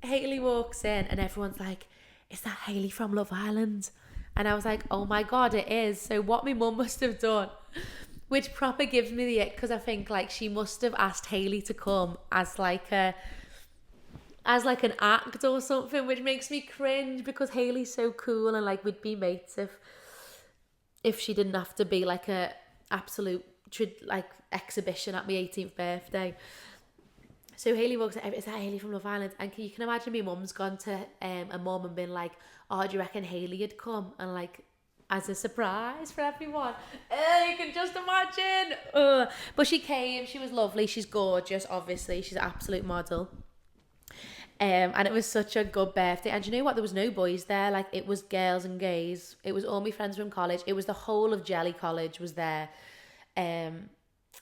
Hayley walks in and everyone's like, is that Hayley from Love Island? And I was like, oh my God, it is. So what my mum must have done, which proper gives me the ick, because I think like she must have asked Hayley to come as like an act or something, which makes me cringe because Hayley's so cool and like we'd be mates if she didn't have to be like a absolute like exhibition at my 18th birthday. So Hayley walks in, is that Hayley from Love Island? And you can imagine my mum's gone to a mum and been like, oh, do you reckon Hayley had come? And like, as a surprise for everyone. You can just imagine. But she came, she was lovely, she's gorgeous, obviously. She's an absolute model. And it was such a good birthday. And you know what? There was no boys there. Like, it was girls and gays. It was all my friends from college. It was the whole of Jelly College was there.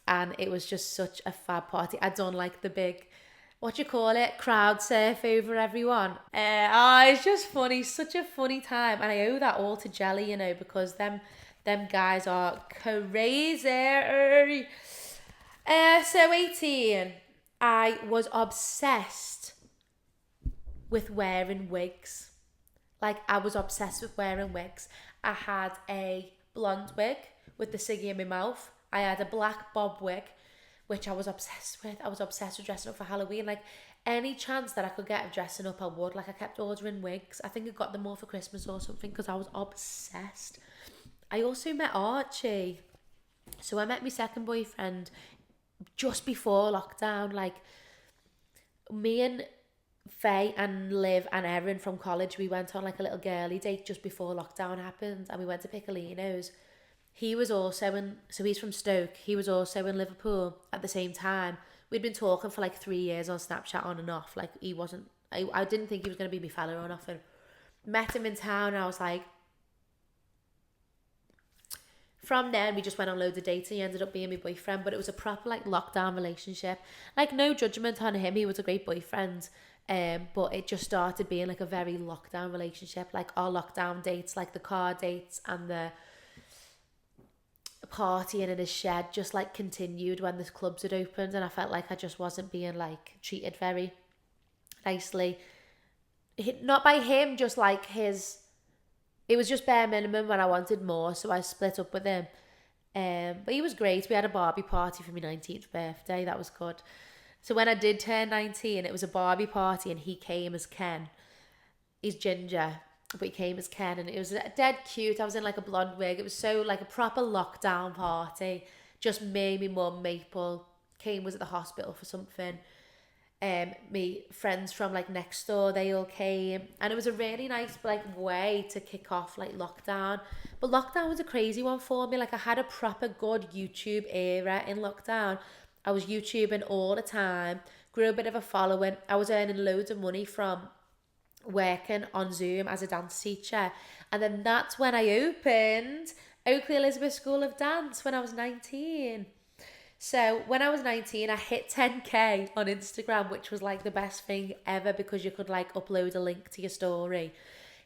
And it was just such a fab party. I'd done like the big, what do you call it, crowd surf over everyone. It's just funny, such a funny time. And I owe that all to Jelly, you know, because them guys are crazy. So 18, I was obsessed with wearing wigs. Like, I was obsessed with wearing wigs. I had a blonde wig with the ciggy in my mouth. I had a black bob wig, which I was obsessed with. I was obsessed with dressing up for Halloween. Like, any chance that I could get of dressing up, I would. Like, I kept ordering wigs. I think I got them all for Christmas or something because I was obsessed. I also met Archie. So I met my second boyfriend just before lockdown. Like, me and Faye and Liv and Erin from college, we went on like a little girly date just before lockdown happened, and we went to Piccolino's. He was also so he's from Stoke. He was also in Liverpool at the same time. We'd been talking for like 3 years on Snapchat on and off. Like, he wasn't, I didn't think he was going to be my fella or nothing. Met him in town and I was like, from then we just went on loads of dates and he ended up being my boyfriend. But it was a proper like lockdown relationship. Like, no judgment on him. He was a great boyfriend. But it just started being like a very lockdown relationship. Like, our lockdown dates, like the car dates and the partying in his shed just like continued when the clubs had opened, and I felt like I just wasn't being like treated very nicely. Not by him, just like it was just bare minimum when I wanted more, so I split up with him. But he was great. We had a Barbie party for my 19th birthday. That was good. So when I did turn 19, it was a Barbie party and he came as Ken. He's ginger, but he came as Ken, and it was dead cute. I was in like a blonde wig. It was so like a proper lockdown party. Just me, my mum, Maple. Kane was at the hospital for something. Me friends from like next door, they all came, and it was a really nice like way to kick off like lockdown. But lockdown was a crazy one for me. Like, I had a proper good YouTube era in lockdown. I was YouTubing all the time, grew a bit of a following. I was earning loads of money from working on Zoom as a dance teacher, and then that's when I opened Oakleigh Elizabeth School of Dance when I was 19. So when I was 19, I hit 10k on Instagram, which was like the best thing ever because you could like upload a link to your story.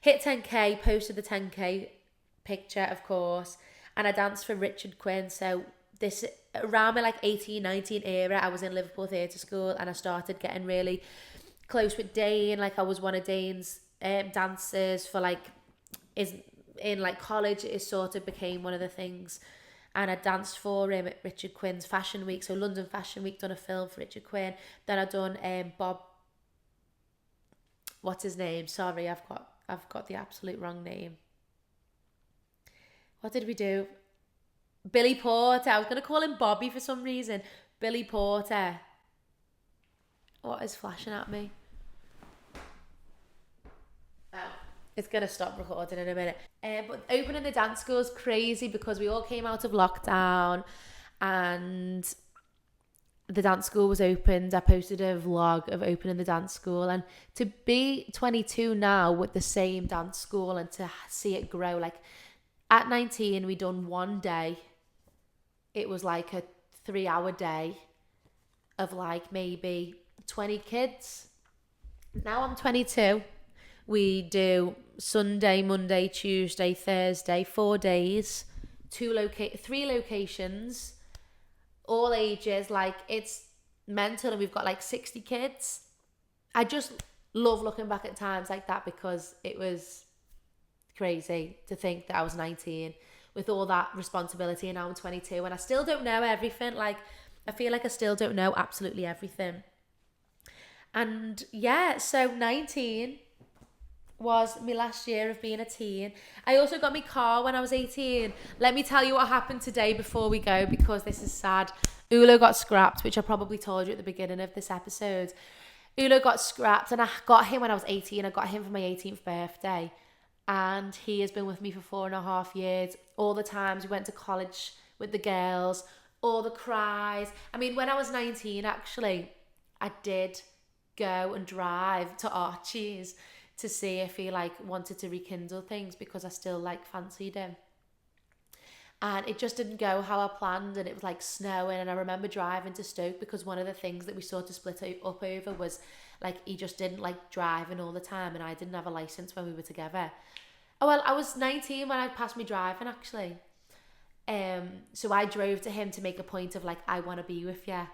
Hit 10k, posted the 10k picture, of course, and I danced for Richard Quinn. So this around my like 18, 19 era, I was in Liverpool Theatre School, and I started getting really close with Dane. Like, I was one of Dane's dancers for like in like college. It sort of became one of the things, and I danced for him at Richard Quinn's Fashion Week. So London Fashion Week, done a film for Richard Quinn. Then I done Bob, what's his name? Sorry, I've got the absolute wrong name. What did we do? Billy Porter. I was gonna call him Bobby for some reason. Billy Porter. What is flashing at me? It's going to stop recording in a minute. But opening the dance school is crazy because we all came out of lockdown and the dance school was opened. I posted a vlog of opening the dance school, and to be 22 now with the same dance school and to see it grow, like at 19 we done one day. It was like a 3-hour day of like maybe 20 kids. Now I'm 22. We do Sunday, Monday, Tuesday, Thursday, 4 days, 3 locations, all ages. Like, it's mental, and we've got like 60 kids. I just love looking back at times like that because it was crazy to think that I was 19 with all that responsibility, and now I'm 22 and I still don't know everything. Like, I feel like I still don't know absolutely everything. And yeah, so 19 was my last year of being a teen. I also got my car when I was 18. Let me tell you what happened today before we go, because this is sad. Ulo got scrapped, which I probably told you at the beginning of this episode. Ulo got scrapped, and I got him when I was 18. I got him for my 18th birthday, and he has been with me for 4.5 years. All the times we went to college with the girls, all the cries. I mean, when I was 19, actually, I did go and drive to Archie's to see if he like wanted to rekindle things, because I still like fancied him. And it just didn't go how I planned, and it was like snowing, and I remember driving to Stoke because one of the things that we sort of split up over was like he just didn't like driving all the time, and I didn't have a license when we were together. Oh well, I was 19 when I passed me driving, actually. So I drove to him to make a point of like, I want to be with you.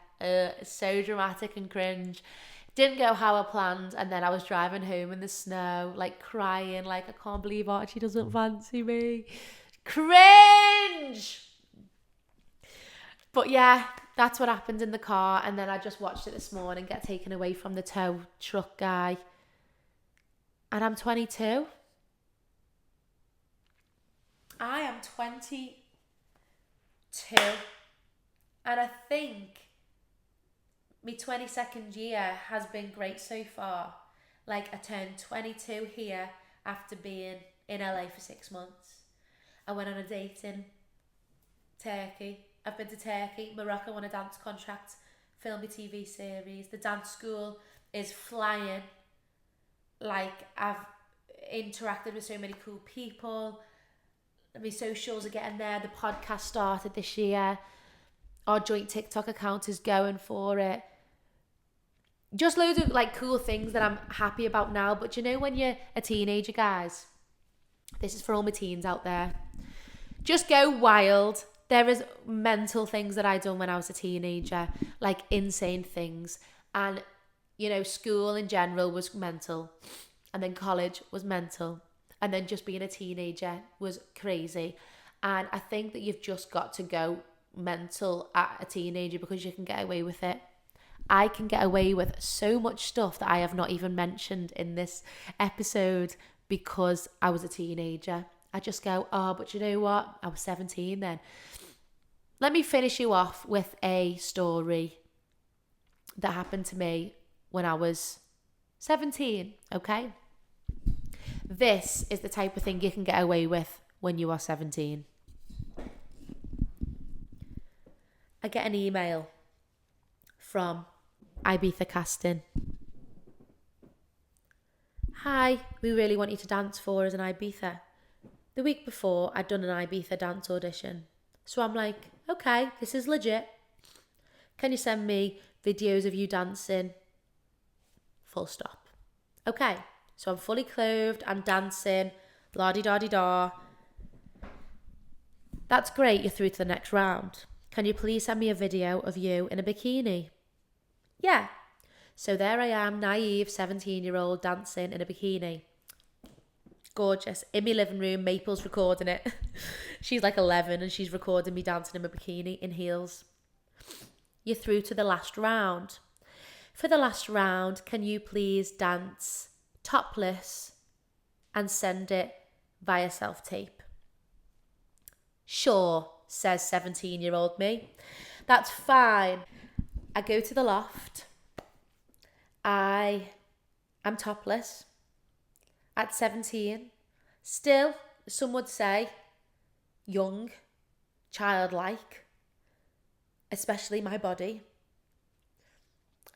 So dramatic and cringe. Didn't go how I planned, and then I was driving home in the snow, like crying, like I can't believe Archie doesn't fancy me. Cringe! But yeah, that's what happened in the car, and then I just watched it this morning get taken away from the tow truck guy. And I'm 22. I am 22. And I think my 22nd year has been great so far. Like, I turned 22 here after being in LA for 6 months. I went on a date in Turkey. I've been to Turkey, Morocco on a dance contract, filmed a TV series. The dance school is flying. Like, I've interacted with so many cool people. My socials are getting there. The podcast started this year. Our joint TikTok account is going for it. Just loads of like cool things that I'm happy about now. But you know, when you're a teenager, guys, this is for all my teens out there. Just go wild. There is mental things that I done when I was a teenager, like insane things. And, you know, school in general was mental. And then college was mental. And then just being a teenager was crazy. And I think that you've just got to go mental at a teenager because you can get away with it. I can get away with so much stuff that I have not even mentioned in this episode because I was a teenager. I just go, oh, but you know what? I was 17 then. Let me finish you off with a story that happened to me when I was 17, okay? This is the type of thing you can get away with when you are 17. I get an email from Ibiza Casting. Hi, we really want you to dance for us in Ibiza. The week before, I'd done an Ibiza dance audition. So I'm like, okay, this is legit. Can you send me videos of you dancing? Full stop. Okay, so I'm fully clothed, I'm dancing, blah-de-da-de-da. That's great, you're through to the next round. Can you please send me a video of you in a bikini? Yeah. So there I am, naive 17-year-old dancing in a bikini. Gorgeous. In my living room, Maple's recording it. She's like 11 and she's recording me dancing in my bikini in heels. You're through to the last round. For the last round, can you please dance topless and send it via self-tape? Sure, says 17-year-old me. That's fine. I go to the loft. I'm topless. At 17, Still, some would say young, childlike, especially my body.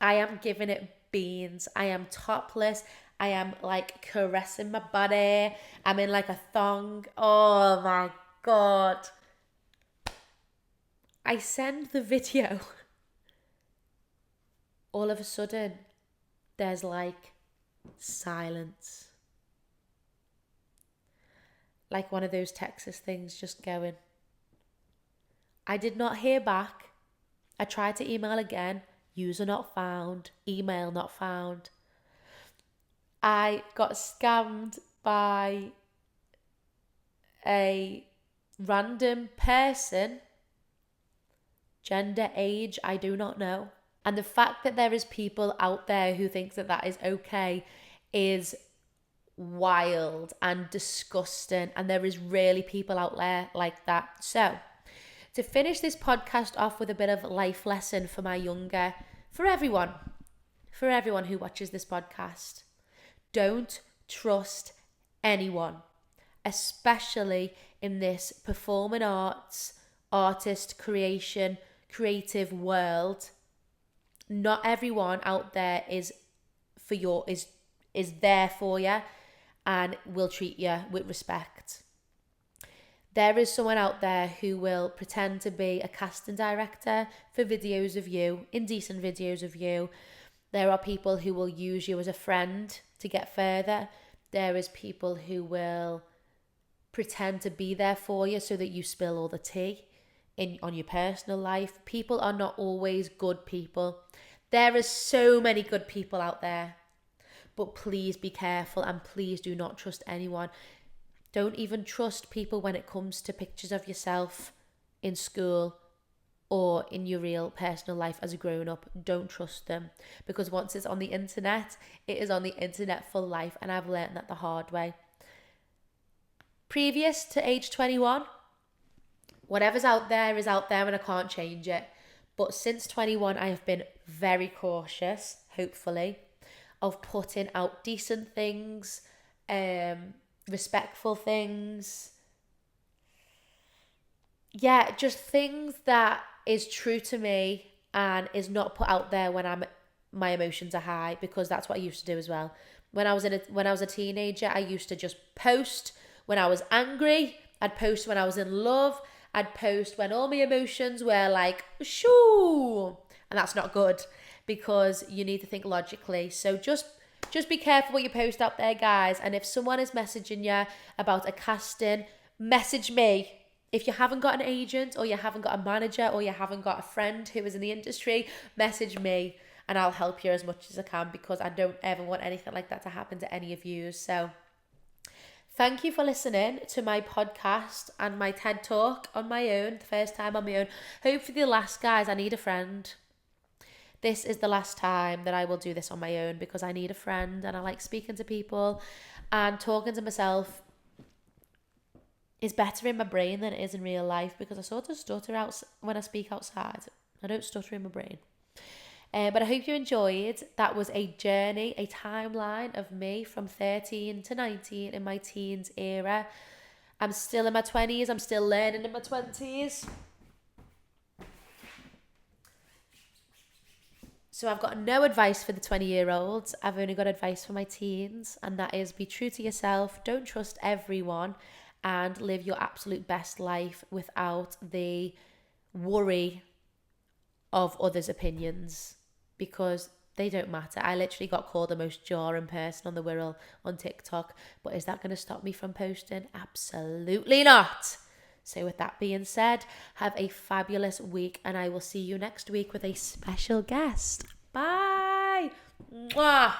I am giving it beans. I am topless. I am like caressing my body. I'm in like a thong. Oh my God. I send the video. All of a sudden, there's like silence. Like one of those Texas things just going. I did not hear back. I tried to email again. User not found. Email not found. I got scammed by a random person. Gender, age, I do not know. And the fact that there is people out there who think that that is okay is wild and disgusting. And there is really people out there like that. So, to finish this podcast off with a bit of life lesson for for everyone who watches this podcast, don't trust anyone, especially in this performing arts, artist creation, creative world. Not everyone out there is there for you and will treat you with respect. There is someone out there who will pretend to be a casting director for videos of you, indecent videos of you. There are people who will use you as a friend to get further. There is people who will pretend to be there for you so that you spill all the tea on your personal life. People are not always good people. There are so many good people out there. But please be careful and please do not trust anyone. Don't even trust people when it comes to pictures of yourself in school or in your real personal life as a grown-up. Don't trust them, because once it's on the internet, it is on the internet for life, and I've learned that the hard way. Previous to age 21, whatever's out there is out there and I can't change it. But since 21, I have been very cautious, hopefully, of putting out decent things, respectful things. Yeah, just things that is true to me and is not put out there when my emotions are high, because that's what I used to do as well. When I was a teenager, I used to just post when I was angry. I'd post when I was in love. I'd post when all my emotions were like, shoo. And that's not good, because you need to think logically. So just be careful what you post out there, guys. And if someone is messaging you about a casting, message me. If you haven't got an agent, or you haven't got a manager, or you haven't got a friend who is in the industry, message me and I'll help you as much as I can, because I don't ever want anything like that to happen to any of you. So thank you for listening to my podcast and my TED Talk on my own, the first time on my own. Hopefully the last, guys. I need a friend. This is the last time that I will do this on my own, because I need a friend and I like speaking to people, and talking to myself is better in my brain than it is in real life, because I sort of stutter out when I speak outside. I don't stutter in my brain. But I hope you enjoyed. That was a journey, a timeline of me from 13 to 19 in my teens era. I'm still in my 20s. I'm still learning in my 20s. So I've got no advice for the 20-year-olds. I've only got advice for my teens, and that is be true to yourself. Don't trust everyone, and live your absolute best life without the worry of others' opinions, because they don't matter. I literally got called the most jarring person on the Wirral on TikTok, but is that going to stop me from posting? Absolutely not. So with that being said, have a fabulous week, and I will see you next week with a special guest. Bye. Mwah.